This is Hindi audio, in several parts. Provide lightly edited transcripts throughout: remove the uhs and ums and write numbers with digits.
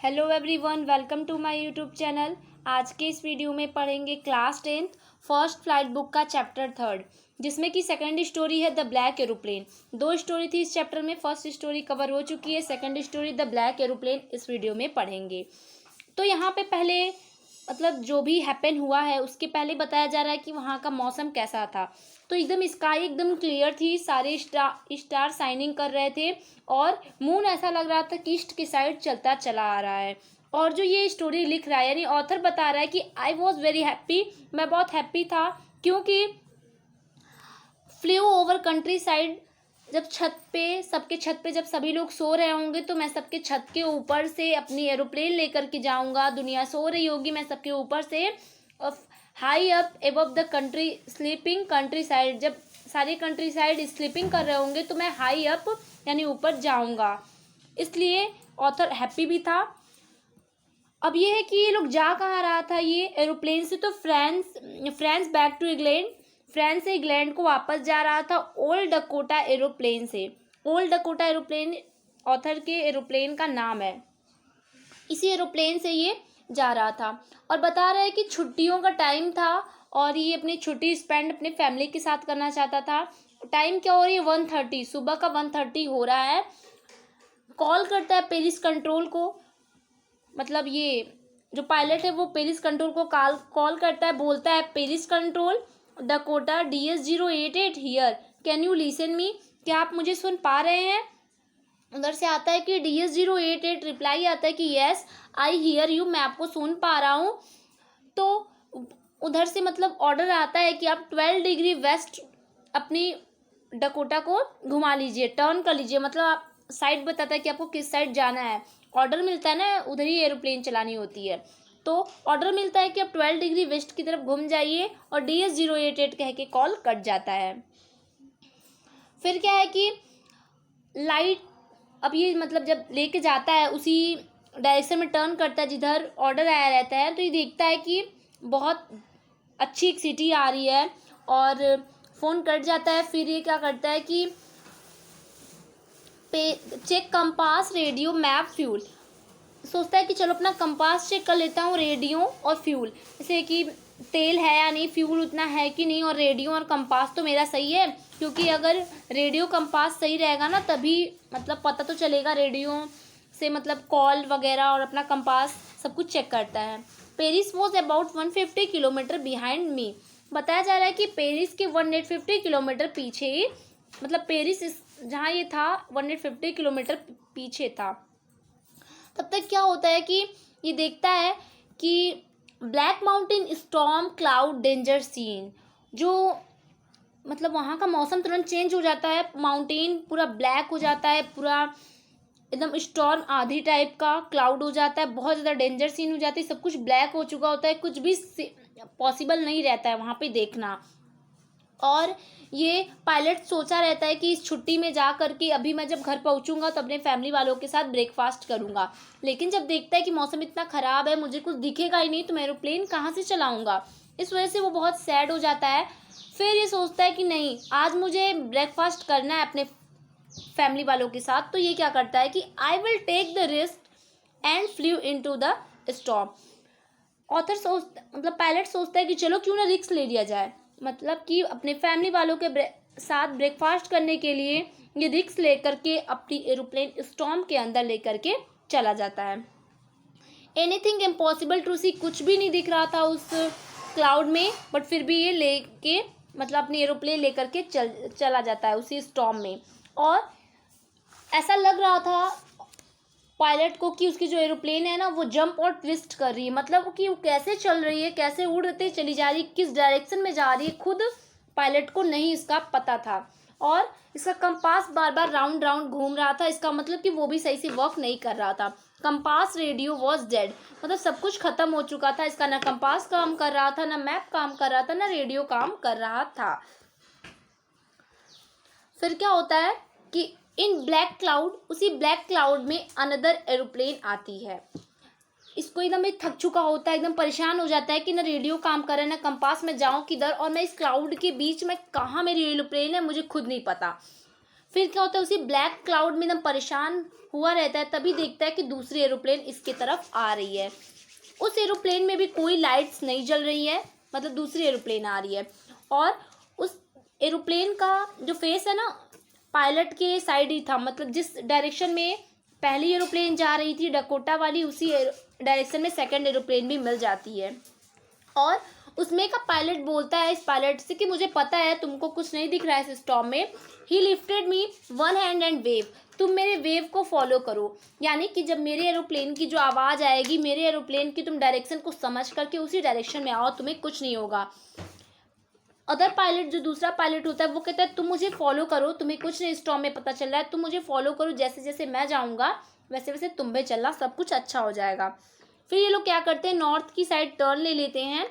Hello everyone, welcome to my YouTube channel. आज के इस वीडियो में पढ़ेंगे class 10th first flight book का चैप्टर 3, जिसमें कि सेकंड स्टोरी है द ब्लैक एरोप्लेन। दो स्टोरी थी इस चैप्टर में, फर्स्ट स्टोरी कवर हो चुकी है, second story the black aeroplane इस वीडियो में पढ़ेंगे। तो यहाँ पे पहले जो भी हैपन हुआ है उसके पहले बताया जा रहा है कि वहाँ का मौसम कैसा था। तो एकदम स्काई एकदम क्लियर थी, सारे स्टार शाइनिंग कर रहे थे और मून ऐसा लग रहा था कि ईस्ट की साइड चलता चला आ रहा है। और जो ये स्टोरी लिख रहा है यानी ऑथर बता रहा है कि आई वॉज वेरी हैप्पी, मैं बहुत हैप्पी था क्योंकि फ्लू ओवर कंट्री साइड, जब सबके छत पे जब सभी लोग सो रहे होंगे तो मैं सबके छत के ऊपर से अपनी एरोप्लेन लेकर के जाऊंगा। दुनिया सो रही होगी, मैं सबके ऊपर से high up above the country sleeping country side, जब सारे कंट्री साइड स्लीपिंग कर रहे होंगे तो मैं हाई अप यानी ऊपर जाऊंगा। इसलिए ऑथर हैप्पी भी था। अब ये है कि ये लोग जा कहाँ रहा था ये एरोप्लेन से, तो France back to England, France से इंग्लैंड को वापस जा रहा था ओल्ड डकोटा एरोप्लेन से। ओल्ड डकोटा एरोप्लेन ऑथर के एरोप्लेन का नाम है। इसी एरोप्लेन से ये जा रहा था और बता रहा है कि छुट्टियों का टाइम था और ये अपनी छुट्टी स्पेंड अपने फैमिली के साथ करना चाहता था। टाइम क्या हो रही है, 1:30, सुबह का 1:30 हो रहा है। कॉल करता है पेरिस कंट्रोल को, मतलब ये जो पायलट है वो पेरिस कंट्रोल को कॉल करता है, बोलता है Paris control Dakota DS-088 here, can you listen me, क्या आप मुझे सुन पा रहे हैं। उधर से आता है कि DS-088 रिप्लाई आता है कि यस आई हियर यू, मैं आपको सुन पा रहा हूँ। तो उधर से ऑर्डर आता है कि आप 12 डिग्री वेस्ट अपनी डकोटा को घुमा लीजिए, टर्न कर लीजिए, आप साइड बताता है कि आपको किस साइड जाना है। ऑर्डर मिलता है ना, उधर ही एरोप्लेन चलानी होती है, तो ऑर्डर मिलता है कि आप 12 डिग्री वेस्ट की तरफ घूम जाइए और DS-088 कह के कॉल कट जाता है। फिर क्या है कि लाइट, अब ये जब लेके जाता है उसी डायरेक्शन में टर्न करता है जिधर ऑर्डर आया रहता है, तो ये देखता है कि बहुत अच्छी एक सिटी आ रही है और फ़ोन कट जाता है। फिर ये क्या करता है कि check compass radio map fuel, सोचता है कि चलो अपना कंपास चेक कर लेता हूँ, रेडियो और फ्यूल, जैसे कि तेल है या नहीं, फ्यूल उतना है कि नहीं, और रेडियो और कंपास तो मेरा सही है, क्योंकि अगर रेडियो कंपास सही रहेगा ना तभी पता तो चलेगा, रेडियो से कॉल वगैरह और अपना कंपास सब कुछ चेक करता है। Paris was about 150 kilometre behind me, बताया जा रहा है कि पेरिस के 150 किलोमीटर पीछे ही, पेरिस जहाँ ये था 150 किलोमीटर पीछे था। तब तक क्या होता है कि ये देखता है कि black mountain storm cloud danger scene, जो वहाँ का मौसम तुरंत चेंज हो जाता है, माउंटेन पूरा ब्लैक हो जाता है, पूरा एकदम स्टॉर्म आधी टाइप का क्लाउड हो जाता है, बहुत ज़्यादा डेंजर सीन हो जाती है, सब कुछ ब्लैक हो चुका होता है, कुछ भी पॉसिबल नहीं रहता है वहाँ पे देखना। और ये पायलट सोचा रहता है कि इस छुट्टी में जा करके अभी मैं जब घर पहुंचूंगा तो अपने फैमिली वालों के साथ ब्रेकफास्ट करूंगा, लेकिन जब देखता है कि मौसम इतना ख़राब है, मुझे कुछ दिखेगा ही नहीं, तो मैं एरोप्लेन कहाँ से चलाऊंगा, इस वजह से वो बहुत सैड हो जाता है। फिर ये सोचता है कि नहीं, आज मुझे ब्रेकफास्ट करना है अपने फैमिली वालों के साथ, तो ये क्या करता है कि I will take the risk and flew into the storm. Pilot सोचता है कि चलो क्यों ना रिस्क ले लिया जाए, कि अपने फैमिली वालों के साथ ब्रेकफास्ट करने के लिए ये रिस्क लेकर के अपनी एरोप्लेन स्टॉर्म के अंदर लेकर के चला जाता है। एनीथिंग इम्पॉसिबल टू सी, कुछ भी नहीं दिख रहा था उस क्लाउड में, बट फिर भी ये लेके अपनी एरोप्लेन लेकर के चला जाता है उसी स्टॉर्म में। और ऐसा लग रहा था पायलट को कि उसकी जो एरोप्लेन है ना वो जंप और ट्विस्ट कर रही है, कि वो कैसे चल रही है, कैसे उड़ते चली जा रही है, किस डायरेक्शन में जा रही है, खुद पायलट को नहीं इसका पता था। और इसका कंपास बार बार राउंड राउंड घूम रहा था, इसका कि वो भी सही से वर्क नहीं कर रहा था। कंपास रेडियो वॉज डेड, सब कुछ खत्म हो चुका था, इसका ना कंपास काम कर रहा था, ना मैप काम कर रहा था, ना रेडियो काम कर रहा था। फिर क्या होता है कि इन ब्लैक क्लाउड, उसी ब्लैक क्लाउड में अनदर एरोप्लेन आती है। इसको एकदम थक चुका होता है, एकदम परेशान हो जाता है कि ना रेडियो काम कर रहा है, ना कंपास में जाऊं किधर, और मैं इस क्लाउड के बीच में कहाँ मेरी एरोप्लेन है मुझे खुद नहीं पता। फिर क्या होता है, उसी ब्लैक क्लाउड में एकदम परेशान हुआ रहता है, तभी देखता है कि दूसरी एरोप्लेन इसके तरफ आ रही है। उस एरोप्लेन में भी कोई लाइट्स नहीं जल रही है, मतलब दूसरी एरोप्लेन आ रही है, और उस एरोप्लेन का जो फेस है ना पायलट के साइड ही था, मतलब जिस डायरेक्शन में पहली एरोप्लेन जा रही थी डकोटा वाली, उसी डायरेक्शन में सेकंड एरोप्लेन भी मिल जाती है। और उसमें का पायलट बोलता है इस पायलट से कि मुझे पता है तुमको कुछ नहीं दिख रहा है इस स्टॉर्म में। ही lifted me one hand and wave, तुम मेरे वेव को फॉलो करो, यानी कि जब मेरे एरोप्लेन की जो आवाज़ आएगी, मेरे एरोप्लेन की तुम डायरेक्शन को समझ करके उसी डायरेक्शन में आओ, तुम्हें कुछ नहीं होगा। अदर पायलट, जो दूसरा पायलट होता है, वो कहता है तुम मुझे फॉलो करो, तुम्हें कुछ नहीं स्टॉर्म में पता चल रहा है, तुम मुझे फॉलो करो, जैसे जैसे मैं जाऊँगा वैसे वैसे तुम भी चलना, सब कुछ अच्छा हो जाएगा। फिर ये लोग क्या करते हैं, नॉर्थ की साइड टर्न ले लेते हैं।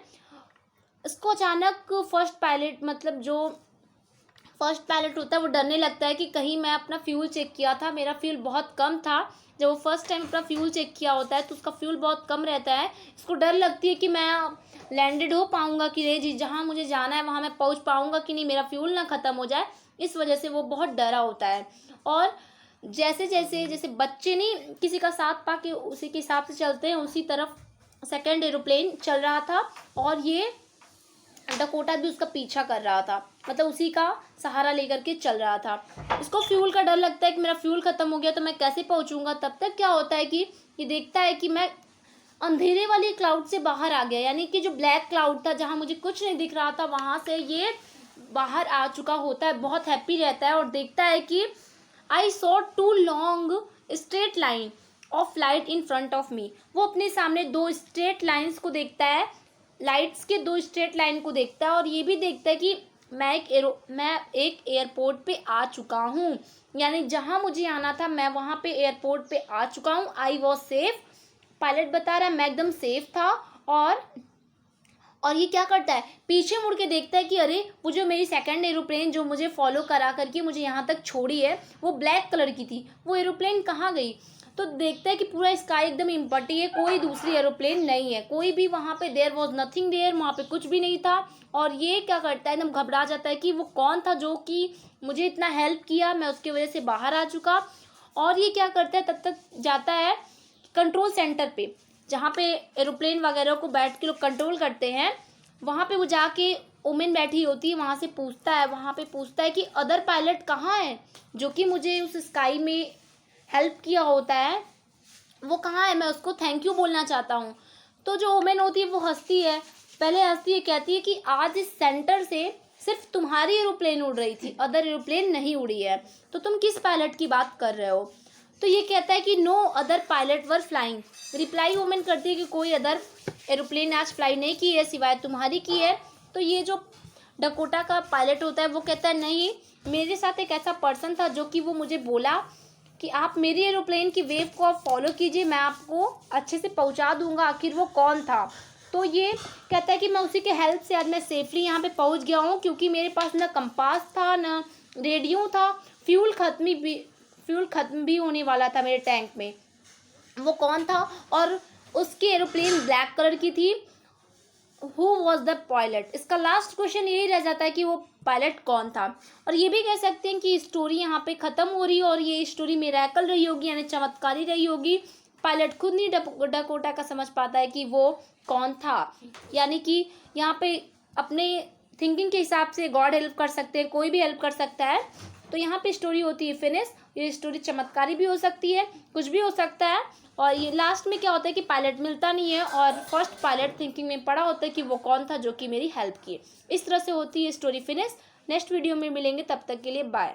इसको अचानक फर्स्ट पायलट, मतलब जो फर्स्ट पायलट होता है, वो डरने लगता है कि कहीं मैं अपना फ्यूल चेक किया था, मेरा फ्यूल बहुत कम था। जब वो फर्स्ट टाइम अपना फ्यूल चेक किया होता है तो उसका फ्यूल बहुत कम रहता है। इसको डर लगती है कि मैं लैंडेड हो पाऊँगा कि नहीं, जी जहाँ मुझे जाना है वहाँ मैं पहुँच पाऊँगा कि नहीं, मेरा फ्यूल ना ख़त्म हो जाए। इस वजह से वो बहुत डरा होता है। और जैसे जैसे जैसे बच्चे नहीं किसी का साथ पा के उसी के हिसाब से चलते हैं, उसी तरफ सेकेंड एरोप्लेन चल रहा था, और ये डकोटा भी उसका पीछा कर रहा था, मतलब उसी का सहारा लेकर के चल रहा था। इसको फ्यूल का डर लगता है कि मेरा फ्यूल ख़त्म हो गया तो मैं कैसे पहुंचूंगा। तब तक क्या होता है कि ये देखता है कि मैं अंधेरे वाली क्लाउड से बाहर आ गया, यानी कि जो ब्लैक क्लाउड था जहाँ मुझे कुछ नहीं दिख रहा था, वहाँ से ये बाहर आ चुका होता है। बहुत हैप्पी रहता है और देखता है कि I saw two long straight line of light in front of me. वो अपने सामने दो स्ट्रेट लाइन्स को देखता है, लाइट्स के दो स्ट्रेट लाइन को देखता है, और ये भी देखता है कि मैं एक एयरपोर्ट पे आ चुका हूँ, यानी जहाँ मुझे आना था मैं वहाँ पे एयरपोर्ट पे आ चुका हूँ। आई वॉज सेफ, पायलट बता रहा है मैं एकदम सेफ था। और ये क्या करता है, पीछे मुड़ के देखता है कि अरे वो जो मेरी सेकंड एरोप्लेन जो मुझे फॉलो करा करके मुझे यहाँ तक छोड़ी है, वो ब्लैक कलर की थी, वो एरोप्लेन कहाँ गई। तो देखता है कि पूरा स्काई एकदम एम्प्टी है, कोई दूसरी एरोप्लेन नहीं है, कोई भी वहाँ पे देयर वॉज नथिंग देयर, वहाँ पे कुछ भी नहीं था। और ये क्या करता है, एकदम घबरा जाता है कि वो कौन था जो कि मुझे इतना हेल्प किया, मैं उसकी वजह से बाहर आ चुका। और ये क्या करता है, तब तक जाता है कंट्रोल सेंटर पे, जहाँ पे एरोप्लेन वगैरह को बैठ के लोग कंट्रोल करते हैं, वहाँ पे वो जाके वुमेन बैठी होती है, वहाँ पे पूछता है कि अदर पायलट कहाँ है, जो कि मुझे उस स्काई में हेल्प किया होता है, वो कहाँ है, मैं उसको थैंक यू बोलना चाहता हूँ। तो जो वुमेन होती है वो हंसती है, पहले हंसती है, कहती है कि आज इस सेंटर से सिर्फ तुम्हारी एरोप्लेन उड़ रही थी, अदर एरोप्लेन नहीं उड़ी है, तो तुम किस पायलट की बात कर रहे हो। तो ये कहता है कि no other pilot were flying. Reply woman करती है कि कोई अदर एरोप्लेन आज फ्लाई नहीं की है सिवाय तुम्हारी की है। तो ये जो डकोटा का पायलट होता है वो कहता है नहीं, मेरे साथ एक ऐसा पर्सन था जो कि वो मुझे बोला कि आप मेरी एरोप्लेन की वेव को आप फॉलो कीजिए, मैं आपको अच्छे से पहुंचा दूंगा। आखिर वो कौन था। तो ये कहता है कि मैं उसी के हेल्प से आज मैं सेफली यहाँ पे पहुँच गया हूँ, क्योंकि मेरे पास ना कंपास था ना रेडियो था, फ्यूल ख़त्म भी होने वाला था मेरे टैंक में। वो कौन था, और उसकी एरोप्लेन ब्लैक कलर की थी। हु वॉज द पायलट, इसका लास्ट क्वेश्चन यही रह जाता है कि वो पायलट कौन था। और ये भी कह सकते हैं कि स्टोरी यहाँ पे ख़त्म हो रही है, और ये स्टोरी मिरेकल रही होगी, यानी चमत्कारी रही होगी। पायलट खुद नहीं डकोटा का समझ पाता है कि वो कौन था, यानी कि यहाँ पे अपने थिंकिंग के हिसाब से गॉड हेल्प कर सकते हैं, कोई भी हेल्प कर सकता है। तो यहाँ पे स्टोरी होती है फिनिश। ये स्टोरी चमत्कारी भी हो सकती है, कुछ भी हो सकता है। और ये लास्ट में क्या होता है कि पायलट मिलता नहीं है, और फर्स्ट पायलट थिंकिंग में पड़ा होता है कि वो कौन था जो कि मेरी हेल्प किए। इस तरह से होती है स्टोरी फिनिश। नेक्स्ट वीडियो में मिलेंगे, तब तक के लिए बाय।